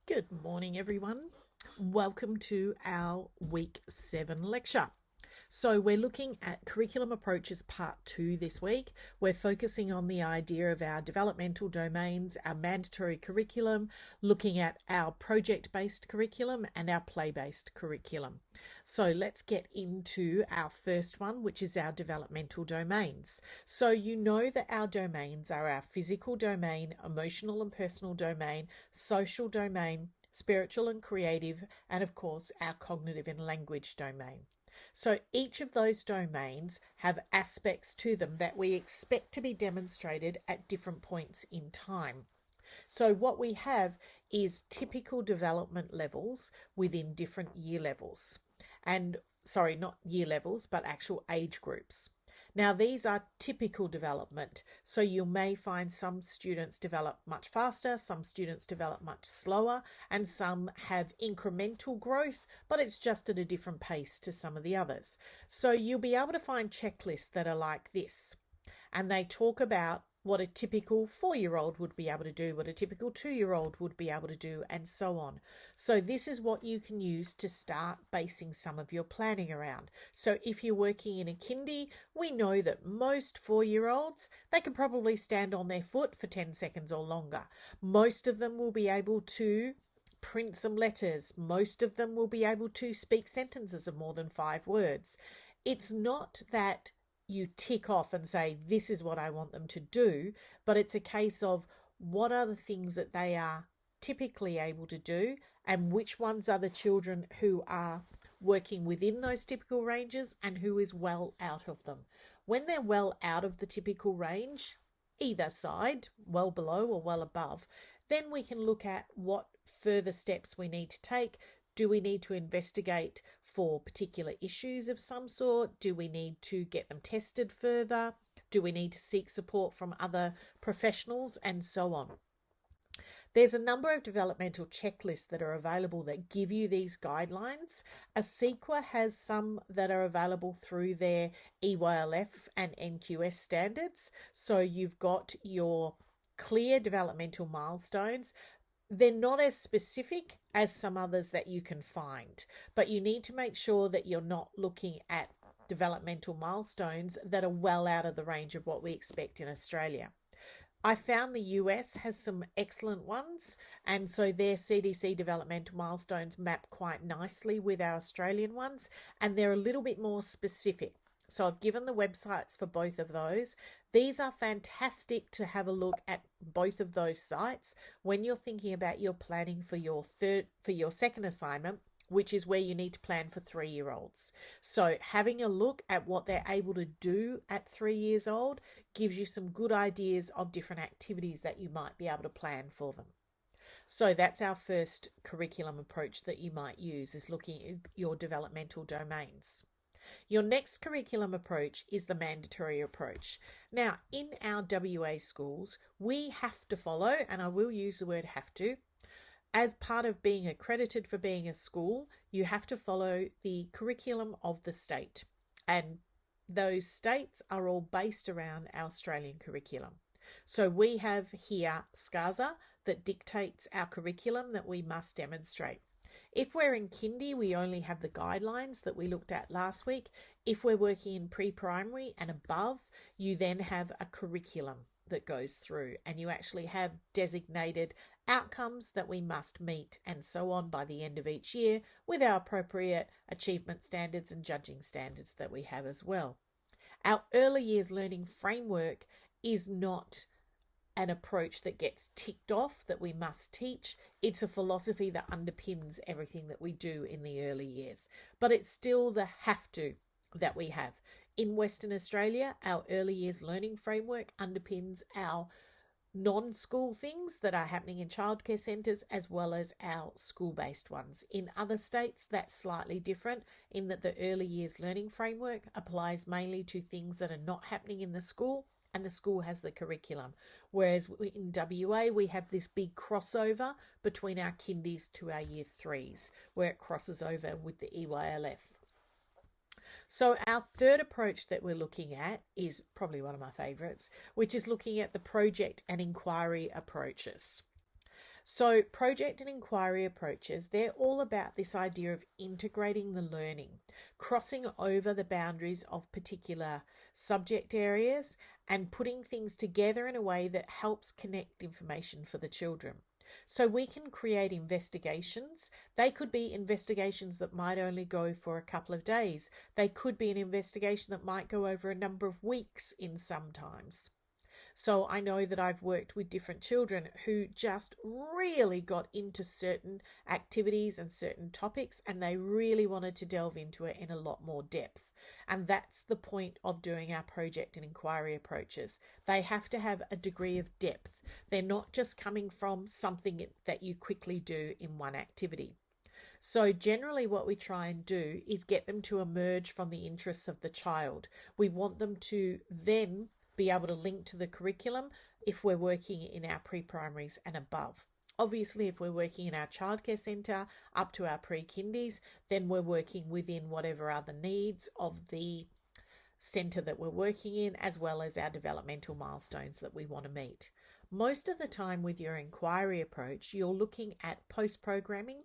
Good morning, everyone. Welcome to our week 7 lecture. So, we're looking at curriculum approaches part 2 this week. We're focusing on the idea of our developmental domains, our mandatory curriculum, looking at our project based curriculum and our play based curriculum. So, let's get into our first one, which is our developmental domains. So, you know that our domains are our physical domain, emotional and personal domain, social domain, spiritual and creative, and of course, our cognitive and language domain. So each of those domains have aspects to them that we expect to be demonstrated at different points in time. So what we have is typical development levels within different year levels. And sorry, not year levels, but actual age groups. Now, these are typical development, so you may find some students develop much faster, some students develop much slower, and some have incremental growth, but it's just at a different pace to some of the others. So you'll be able to find checklists that are like this, and they talk about what a typical 4-year-old would be able to do, what a typical 2-year-old would be able to do, and so on. So this is what you can use to start basing some of your planning around. So if you're working in a kindy, we know that most 4-year-olds, they can probably stand on their foot for 10 seconds or longer. Most of them will be able to print some letters. Most of them will be able to speak sentences of more than 5 words. It's not that you tick off and say, this is what I want them to do, but it's a case of what are the things that they are typically able to do and which ones are the children who are working within those typical ranges and who is well out of them. When they're well out of the typical range, either side, well below or well above, then we can look at what further steps we need to take. Do we need to investigate for particular issues of some sort? Do we need to get them tested further? Do we need to seek support from other professionals and so on? There's a number of developmental checklists that are available that give you these guidelines. ASEQA has some that are available through their EYLF and NQS standards. So you've got your clear developmental milestones. They're not as specific as some others that you can find, but you need to make sure that you're not looking at developmental milestones that are well out of the range of what we expect in Australia. I found the US has some excellent ones, and so their CDC developmental milestones map quite nicely with our Australian ones, and they're a little bit more specific. So I've given the websites for both of those. These are fantastic to have a look at both of those sites when you're thinking about your planning for your second assignment, which is where you need to plan for 3-year-olds. So having a look at what they're able to do at 3 years old gives you some good ideas of different activities that you might be able to plan for them. So that's our first curriculum approach that you might use, is looking at your developmental domains. Your next curriculum approach is the mandatory approach. Now, in our WA schools, we have to follow, and I will use the word have to, as part of being accredited for being a school, you have to follow the curriculum of the state. And those states are all based around our Australian curriculum. So we have here SCASA that dictates our curriculum that we must demonstrate. If we're in kindy, we only have the guidelines that we looked at last week. If we're working in pre-primary and above, you then have a curriculum that goes through, and you actually have designated outcomes that we must meet and so on by the end of each year, with our appropriate achievement standards and judging standards that we have as well. Our early years learning framework is not an approach that gets ticked off that we must teach. It's a philosophy that underpins everything that we do in the early years, but it's still the have to that we have. In Western Australia, our early years learning framework underpins our non-school things that are happening in childcare centres as well as our school-based ones. In other states, that's slightly different in that the early years learning framework applies mainly to things that are not happening in the school, and the school has the curriculum. Whereas in WA, we have this big crossover between our kindies to our year 3s, where it crosses over with the EYLF. So our third approach that we're looking at is probably one of my favourites, which is looking at the project and inquiry approaches. So, project and inquiry approaches, they're all about this idea of integrating the learning, crossing over the boundaries of particular subject areas, and putting things together in a way that helps connect information for the children. So, we can create investigations. They could be investigations that might only go for a couple of days, they could be an investigation that might go over a number of weeks in some times. So I know that I've worked with different children who just really got into certain activities and certain topics, and they really wanted to delve into it in a lot more depth. And that's the point of doing our project and inquiry approaches. They have to have a degree of depth. They're not just coming from something that you quickly do in one activity. So generally what we try and do is get them to emerge from the interests of the child. We want them to then be able to link to the curriculum if we're working in our pre-primaries and above. Obviously, if we're working in our childcare centre up to our pre-kindies, then we're working within whatever other needs of the centre that we're working in, as well as our developmental milestones that we want to meet. Most of the time with your inquiry approach, you're looking at post-programming,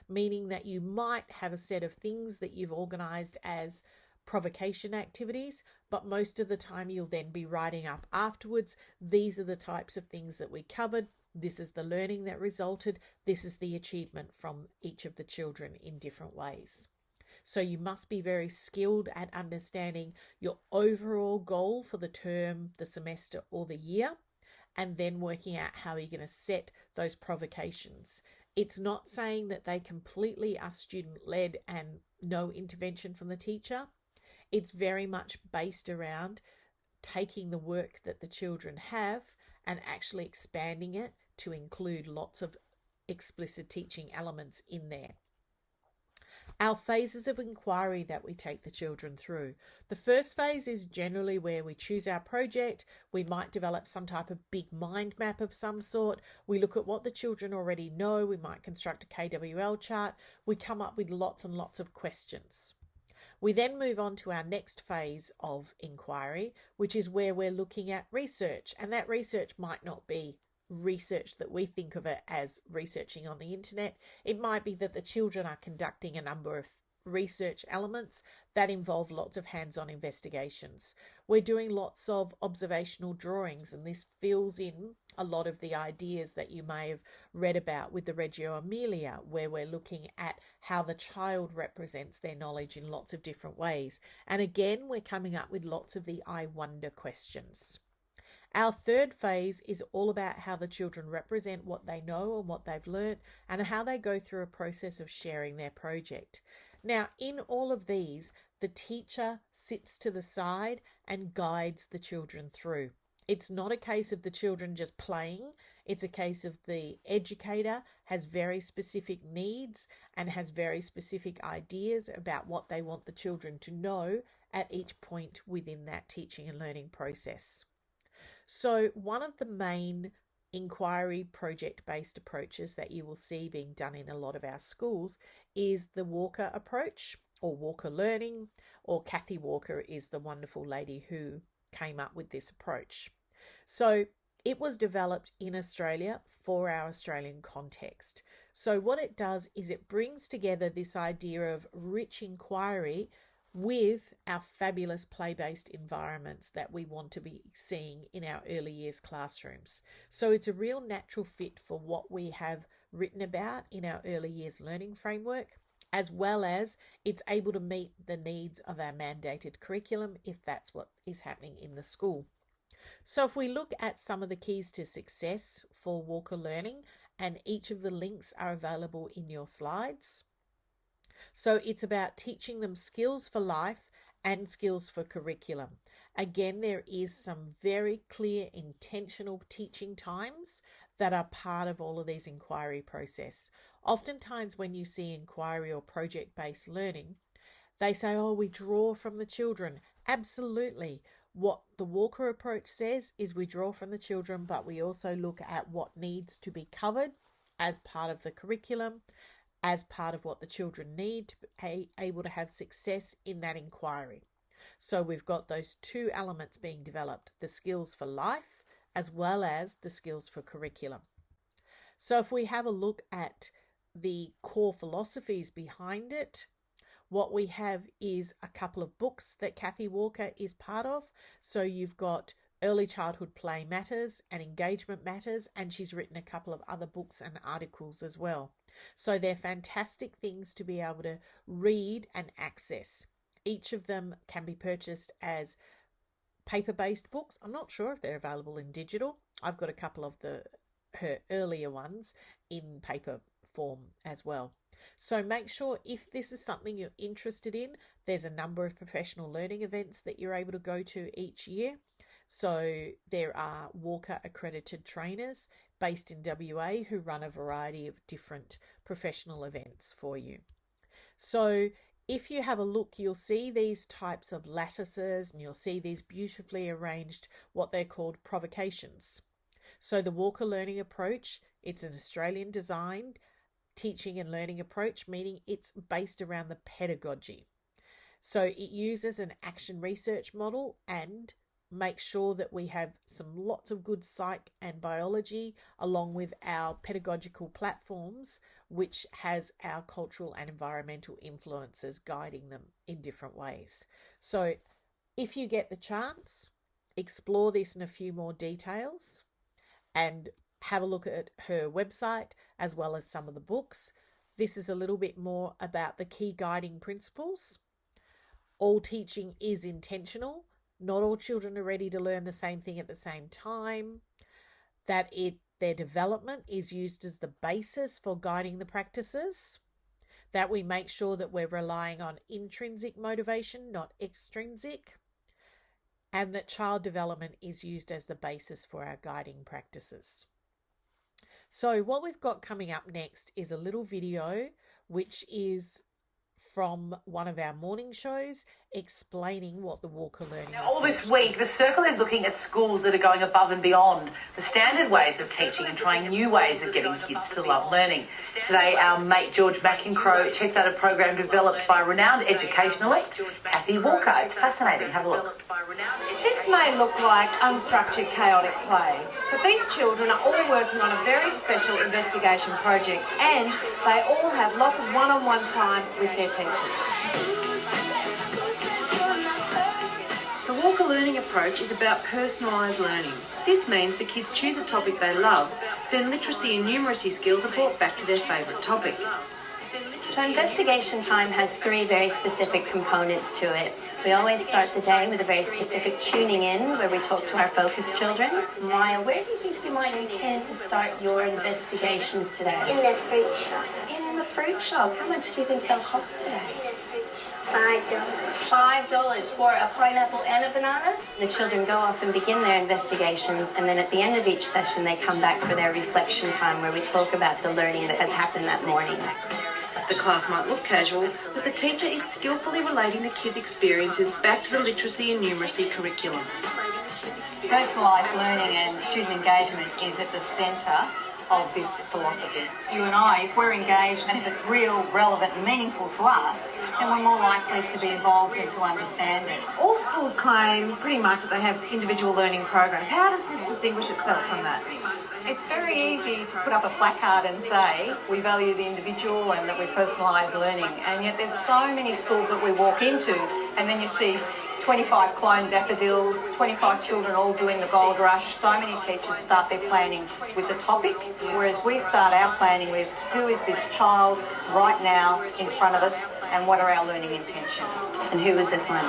meaning that you might have a set of things that you've organised as provocation activities, but most of the time you'll then be writing up afterwards, these are the types of things that we covered, this is the learning that resulted, this is the achievement from each of the children in different ways. So you must be very skilled at understanding your overall goal for the term, the semester, or the year, and then working out how you're going to set those provocations. It's not saying that they completely are student-led and no intervention from the teacher. It's very much based around taking the work that the children have and actually expanding it to include lots of explicit teaching elements in there. Our phases of inquiry that we take the children through. The first phase is generally where we choose our project. We might develop some type of big mind map of some sort. We look at what the children already know. We might construct a KWL chart. We come up with lots and lots of questions. We then move on to our next phase of inquiry, which is where we're looking at research. And that research might not be research that we think of it as researching on the internet. It might be that the children are conducting a number of research elements that involve lots of hands-on investigations. We're doing lots of observational drawings, and this fills in a lot of the ideas that you may have read about with the Reggio Emilia, where we're looking at how the child represents their knowledge in lots of different ways. And again, we're coming up with lots of the I wonder questions. Our third phase is all about how the children represent what they know and what they've learnt, and how they go through a process of sharing their project. Now, in all of these, the teacher sits to the side and guides the children through. It's not a case of the children just playing. It's a case of the educator has very specific needs and has very specific ideas about what they want the children to know at each point within that teaching and learning process. So one of the main inquiry project-based approaches that you will see being done in a lot of our schools is the Walker approach, or Walker Learning, or Kathy Walker is the wonderful lady who came up with this approach. So it was developed in Australia for our Australian context. So what it does is it brings together this idea of rich inquiry with our fabulous play-based environments that we want to be seeing in our early years classrooms. So it's a real natural fit for what we have written about in our early years learning framework, as well as it's able to meet the needs of our mandated curriculum if that's what is happening in the school. So if we look at some of the keys to success for Walker Learning, and each of the links are available in your slides. So it's about teaching them skills for life and skills for curriculum. Again, there is some very clear intentional teaching times that are part of all of these inquiry process. Oftentimes when you see inquiry or project-based learning, they say, oh, we draw from the children. Absolutely. What the Walker approach says is we draw from the children, but we also look at what needs to be covered as part of the curriculum, as part of what the children need to be able to have success in that inquiry. So we've got those two elements being developed, the skills for life as well as the skills for curriculum. So if we have a look at the core philosophies behind it, what we have is a couple of books that Kathy Walker is part of. So you've got Early Childhood Play Matters and Engagement Matters, and she's written a couple of other books and articles as well. So they're fantastic things to be able to read and access. Each of them can be purchased as paper-based books. I'm not sure if they're available in digital. I've got a couple of her earlier ones in paper form as well. So make sure, if this is something you're interested in, there's a number of professional learning events that you're able to go to each year. So there are Walker accredited trainers based in WA who run a variety of different professional events for you. So if you have a look, you'll see these types of lattices, and you'll see these beautifully arranged, what they're called provocations. So the Walker Learning Approach, it's an Australian designed teaching and learning approach, meaning it's based around the pedagogy. So it uses an action research model and makes sure that we have lots of good psych and biology along with our pedagogical platforms, which has our cultural and environmental influences guiding them in different ways. So if you get the chance, explore this in a few more details and have a look at her website as well as some of the books. This is a little bit more about the key guiding principles. All teaching is intentional. Not all children are ready to learn the same thing at the same time. That their development is used as the basis for guiding the practices. That we make sure that we're relying on intrinsic motivation, not extrinsic. And that child development is used as the basis for our guiding practices. So what we've got coming up next is a little video which is from one of our morning shows explaining what the Walker Learning. Now, all this week, the Circle is looking at schools that are going above and beyond the standard ways of teaching and trying new ways of getting kids to love learning. Today, our mate George McEncrow checks out a program developed by renowned educationalist Kathy Walker. It's fascinating. Have a look. This may look like unstructured, chaotic play, but these children are all working on a very special investigation project, and they all have lots of one-on-one time with their teachers. The Walker Learning Approach is about personalised learning. This means the kids choose a topic they love, then literacy and numeracy skills are brought back to their favourite topic. So investigation time has three very specific components to it. We always start the day with a very specific tuning in where we talk to our focus children. Maya, where do you think you might intend to start your investigations today? In the fruit shop. In the fruit shop. How much do you think they'll cost today? $5. $5 for a pineapple and a banana. The children go off and begin their investigations, and then at the end of each session they come back for their reflection time where we talk about the learning that has happened that morning. The class might look casual, but the teacher is skillfully relating the kids' experiences back to the literacy and numeracy curriculum. Personalised learning and student engagement is at the centre of this philosophy. You and I, if we're engaged and if it's real, relevant and meaningful to us, then we're more likely to be involved and to understand it. All schools claim pretty much that they have individual learning programs. How does this distinguish itself from that? It's very easy to put up a placard and say we value the individual and that we personalise learning, and yet there's so many schools that we walk into and then you see 25 clone daffodils, 25 children all doing the gold rush. So many teachers start their planning with the topic, whereas we start our planning with who is this child right now in front of us and what are our learning intentions. And who was this one?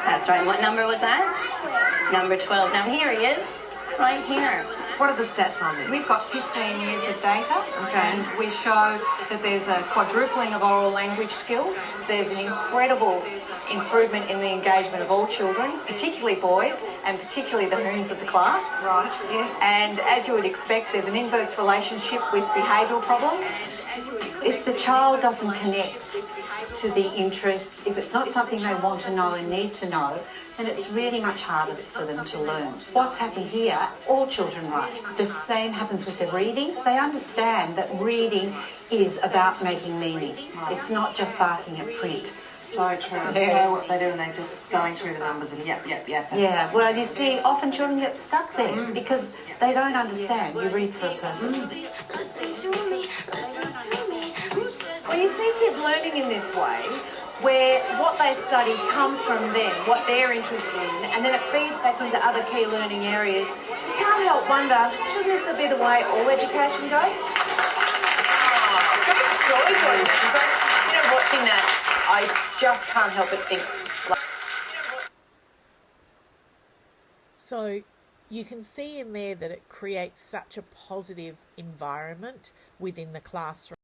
That's right. What number was that? Number 12. Now here he is, right here. What are the stats on this? We've got 15 years of data, Okay. and we show that there's a quadrupling of oral language skills. There's an incredible improvement in the engagement of all children, particularly boys, and particularly the hoons of the class. Right, yes. And as you would expect, there's an inverse relationship with behavioural problems. If the child doesn't connect to the interests, if it's not something they want to know and need to know, then it's really much harder for them to learn. What's happened here, all children write. The same happens with the reading. They understand that reading is about making meaning. It's not just barking at print. So true. Yeah. They know what they're doing. They're just going through the numbers and yep. Yeah, well, you see, often children get stuck there because they don't understand. You read for a purpose. When you see kids learning in this way, where what they study comes from them, what they're interested in, and then it feeds back into other key learning areas, you can't help wonder, shouldn't this be the way all education goes? Great story, George. But, watching that, I just can't help but think. So you can see in there that it creates such a positive environment within the classroom.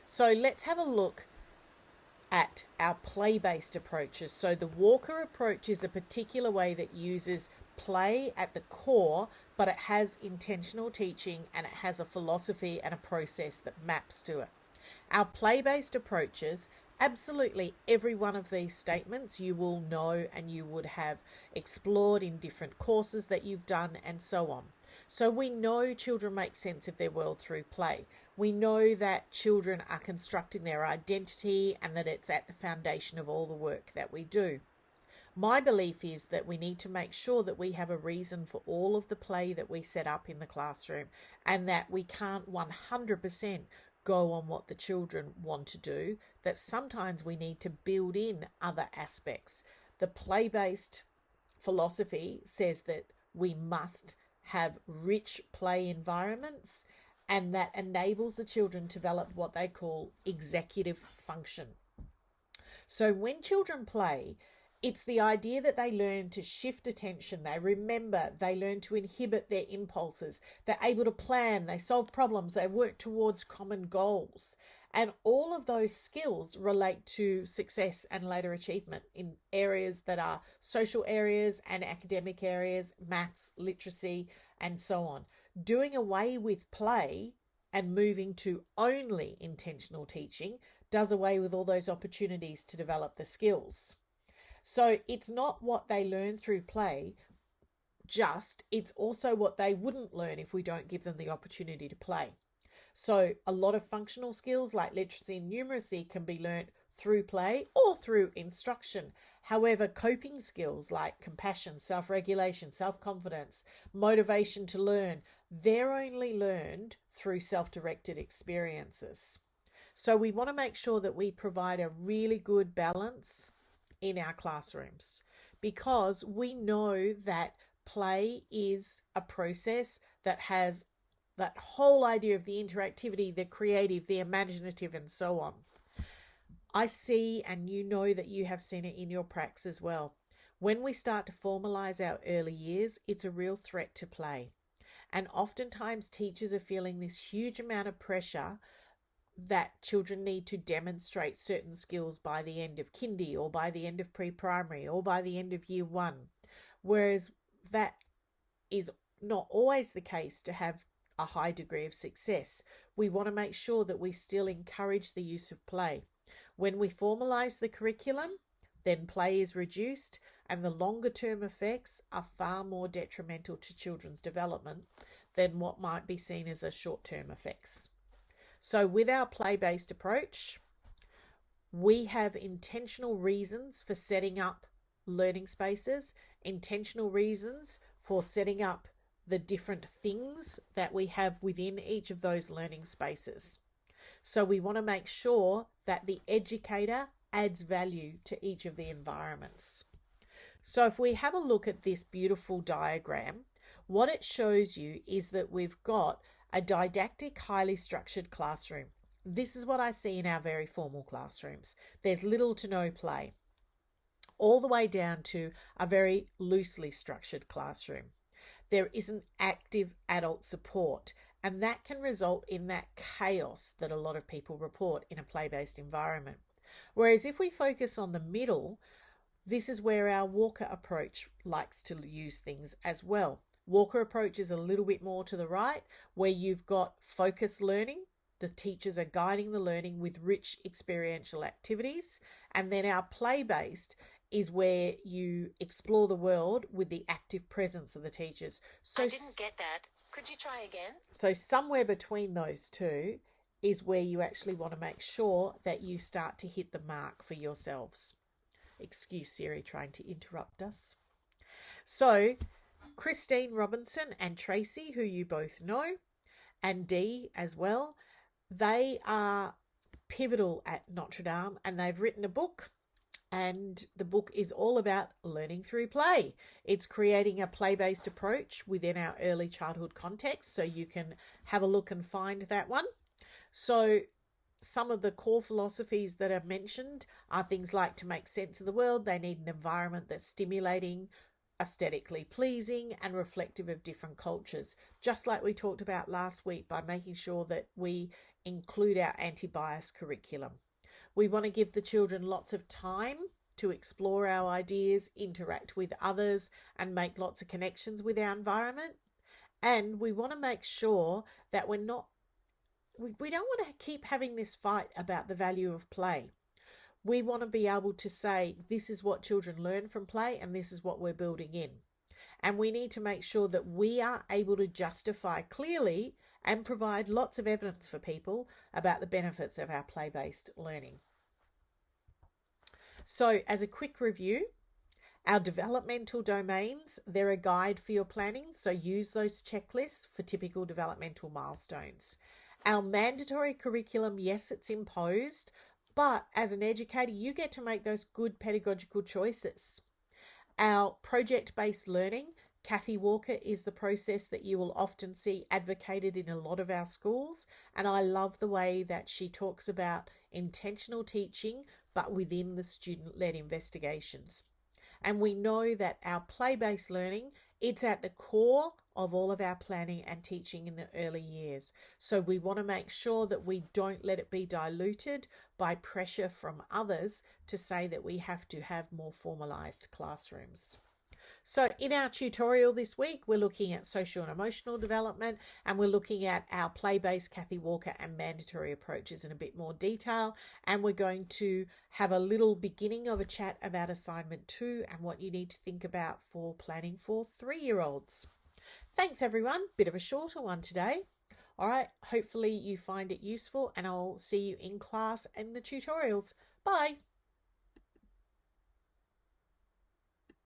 So let's have a look at our play-based approaches. So the Walker approach is a particular way that uses play at the core, but it has intentional teaching and it has a philosophy and a process that maps to it. Our play-based approaches, absolutely every one of these statements you will know and you would have explored in different courses that you've done and so on. So we know children make sense of their world through play. We know that children are constructing their identity and that it's at the foundation of all the work that we do. My belief is that we need to make sure that we have a reason for all of the play that we set up in the classroom and that we can't 100% go on what the children want to do, that sometimes we need to build in other aspects. The play-based philosophy says that we must have rich play environments, and that enables the children to develop what they call executive function. So when children play, it's the idea that they learn to shift attention, they remember, they learn to inhibit their impulses, they're able to plan, they solve problems, they work towards common goals. And all of those skills relate to success and later achievement in areas that are social areas and academic areas, maths, literacy, and so on. Doing away with play and moving to only intentional teaching does away with all those opportunities to develop the skills. So it's not what they learn through play, it's also what they wouldn't learn if we don't give them the opportunity to play. So a lot of functional skills like literacy and numeracy can be learnt through play or through instruction. However, coping skills like compassion, self-regulation, self-confidence, motivation to learn, they're only learned through self-directed experiences. So we want to make sure that we provide a really good balance in our classrooms, because we know that play is a process that has that whole idea of the interactivity, the creative, the imaginative, and so on. I see, and you know that you have seen it in your pracs as well. When we start to formalize our early years, it's a real threat to play. And oftentimes teachers are feeling this huge amount of pressure that children need to demonstrate certain skills by the end of kindy or by the end of pre-primary or by the end of year 1. Whereas that is not always the case to have a high degree of success. We want to make sure that we still encourage the use of play. When we formalize the curriculum, then play is reduced and the longer term effects are far more detrimental to children's development than what might be seen as a short-term effects. So with our play-based approach, we have intentional reasons for setting up learning spaces, intentional reasons for setting up the different things that we have within each of those learning spaces. So we want to make sure that the educator adds value to each of the environments. So if we have a look at this beautiful diagram, what it shows you is that we've got a didactic, highly structured classroom. This is what I see in our very formal classrooms. There's little to no play, all the way down to a very loosely structured classroom. There isn't active adult support, and that can result in that chaos that a lot of people report in a play-based environment. Whereas if we focus on the middle, this is where our Walker approach likes to use things as well. Walker approach is a little bit more to the right, where you've got focused learning. The teachers are guiding the learning with rich experiential activities, And then our play-based is where you explore the world with the active presence of the teachers. So I didn't get that. Could you try again? So somewhere between those two is where you actually want to make sure that you start to hit the mark for yourselves. Excuse Siri trying to interrupt us. So Christine Robinson and Tracy, who you both know, and Dee as well, they are pivotal at Notre Dame, and they've written a book, and the book is all about learning through play. It's creating a play-based approach within our early childhood context, so you can have a look and find that one. So some of the core philosophies that are mentioned are things like to make sense of the world, they need an environment that's stimulating, aesthetically pleasing, and reflective of different cultures, just like we talked about last week, by making sure that we include our anti-bias curriculum. We want to give the children lots of time to explore our ideas, interact with others, and make lots of connections with our environment. And we want to make sure that we don't want to keep having this fight about the value of play. We want to be able to say, this is what children learn from play, and this is what we're building in. And we need to make sure that we are able to justify clearly and provide lots of evidence for people about the benefits of our play-based learning. So as a quick review, our developmental domains, they're a guide for your planning, so use those checklists for typical developmental milestones. Our mandatory curriculum, yes, it's imposed, but as an educator, you get to make those good pedagogical choices. Our project-based learning, Kathy Walker is the process that you will often see advocated in a lot of our schools, and I love the way that she talks about intentional teaching, but within the student-led investigations. And we know that our play-based learning, it's at the core of all of our planning and teaching in the early years. So we want to make sure that we don't let it be diluted by pressure from others to say that we have to have more formalized classrooms. So in our tutorial this week, we're looking at social and emotional development, and we're looking at our play-based Kathy Walker and mandatory approaches in a bit more detail. And we're going to have a little beginning of a chat about assignment 2 and what you need to think about for planning for 3-year-olds. Thanks everyone. Bit of a shorter one today. All right. Hopefully you find it useful, and I'll see you in class and the tutorials. Bye.